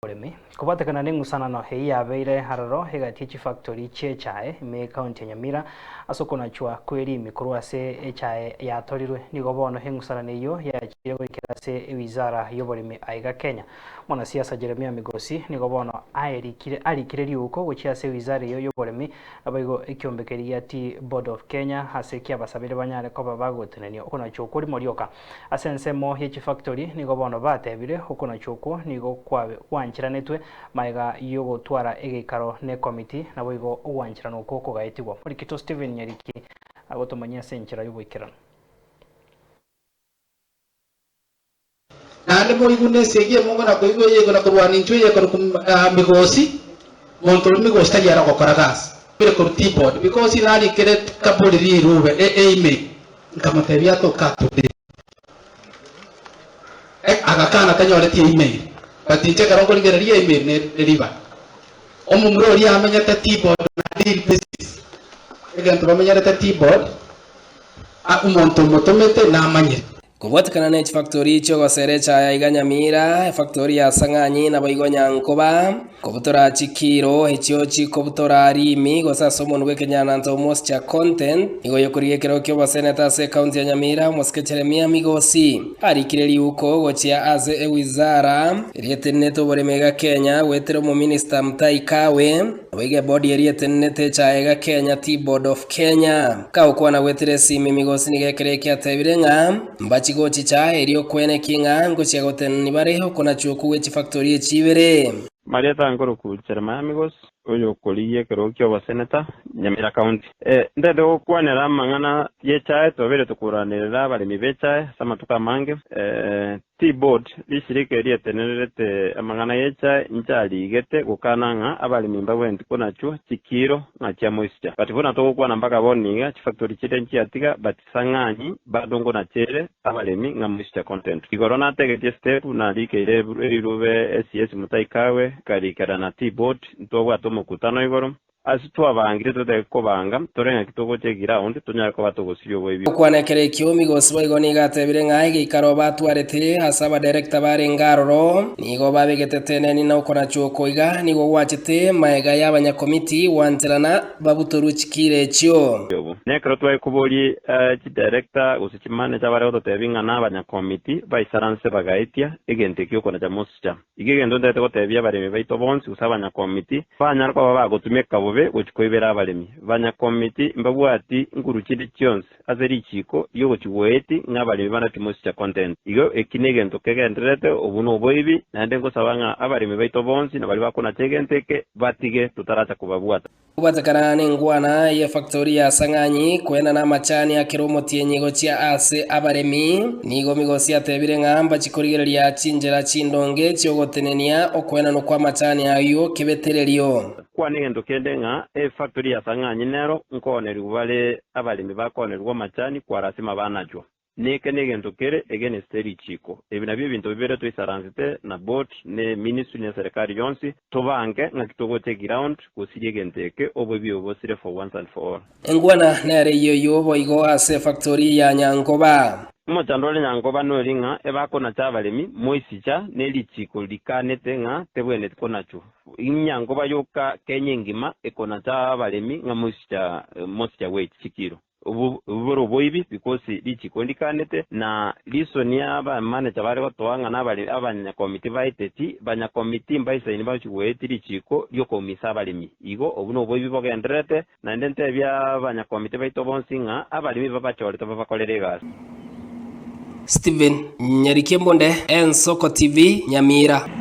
Urimi kubatekana n'ingusana hei yabeire hararo hegati factory chechae me county Nyamira asoko nachwa kweri mikuru ase echae yatorirwe nigo bono hengusana niyo yakire gwikirase wizara y'oburimi aiga Kenya mwana siasa Jeremia Migosi nigo bono arikire riuko guchiase wizara y'oburimi abaigo ekyombekeri ati Board of Kenya hase kyabasabire banyare ko babagotenenio okona chokuri morioka asensemo y'echi factory nigo bono batebire okona choko nigo kwabe wanchiranetwe maiga yogotwara egekaro ne committee nabo igo wanchirana ukoko gaetigwa muri kito Steven Nyariki agotomanya senchira y'ubwikirano nande mo igune segie mo na koigo yego na kurwani nchwe ko Migosi monto Migosi tayara ko karagas pere ko T-board because inali kere kapoli rube email kama tebia to katude agakana kanyore ti email batinche karongo ligereria email ne riba omumro ri amenya ta T-board na deal basis egento bamenya ta T-board umonto motomete na amanye Kubatikana na factory cyo goserecha ya Nyamira factory ya Sang'anyi na baigo Nyankoba kubutora chikiro hechyo chikobutora arimi gosasomo nwe Kenyana nto moisture content igo yokuriye kero kyo baseneta se county ya Nyamira moske Jeremia Migosi arikireri uko gochia aze wizara rieteneto boremega Kenya wetero mu minister Mutahi Kagwe abige body rietenete cha ega Kenya T-Board of Kenya kaukwa na wetere simi Migosi nigekere kya tebirenga chigo chicha erio kwene kinga ngo chiagoten bareho kona chuku wechi factory chibere Maria Tangoro ku Jeremia Migosi oyo koliye kero kyo baseneta Nyamira county ndede kwanera mangana yechae tobere tukuranira bali mibechae sama tukamange T-board lishirike rietenerete amangana yechae nchali gete gukananga abali mimba wendi kona chu chikiro na chia moisture batifuna to kwana mpaka boniga chi factory chite nchi atiga batisang'anyi badongo na chere abali mi nga moisture content igorona tege step na likere rube SES Mutahi Kagwe kali kada na T-board ntogwa mukutano igoro asitwa bangire tote kobanga torenga kitogo che ground tunyara ko batogosibyo bwebi kwanekere kyo Migosi baigo nigatebire ng'aige ikaro batwarete hasaba director bare ngaroro nigo babegetete ni na ukora choko iga nigo wachite maega y'abanya committee wanterana babutoru chikire cyo nekro twa kuboli chi director usichi manager bare ototebinga na abanya committee baisaranse bagaitia egente kyo kona jamuscha igegendo ndete gotebia bare baito bonsi usabanya committee banyara ko bagotumeka bobe uchikoibera abalemi banya committee mbabwati ngurukiri cyonse azeri chiko yogo chiweti ng'abalemi bana timosi content iyo ekinegento kegenderete obuno boibi nande ngo sabanga abalemi baito bonsi na bali bakona tegenteke batige tutaracha kubabwata kubatakana n'ingwana ya factory ya Sang'anyi kwena na machani ya kiromo tienyigo chia ase abaremi nigo Migosi atebire ng'amba chikorigereria chinjera chindonge chyogotenenia okwena no kwa machani ayo kebetererio kwa nigendo kendenga factory ya Sang'anyi nero nkoneri ubale abalemi bakonerwa machani kwa rasima banacho neke nigendo kere egene steri chiko ebinabyo bintu bibere twisaranzite na board ne ministry ya serikali yonsi tobange ngakitogo te ground kusije genteke obobyo obosire for once and for all engwana nere yoyo boigo ase factory ya Nyankoba Mochandole Nyankoba no ringa ebakona chabalemi moisicha nelichiko likanete nga tebwene konacho Nyankoba yoka Kenya ngima ekona chabalemi nga moisicha weight chikiro uburo boibi because lichiko likanete na lisonia aba manager bare gotwanga nabali abanya committee baiteti banya committee mbaisa ni bachi weight lichiko lyokomisa abalemi igo obuno boibi bogenderete na ndente bya banya committee baito bonsinga abalemi babachoreta babakolere gas Steven Nyariki Mbonde, Ensoko TV, Nyamira.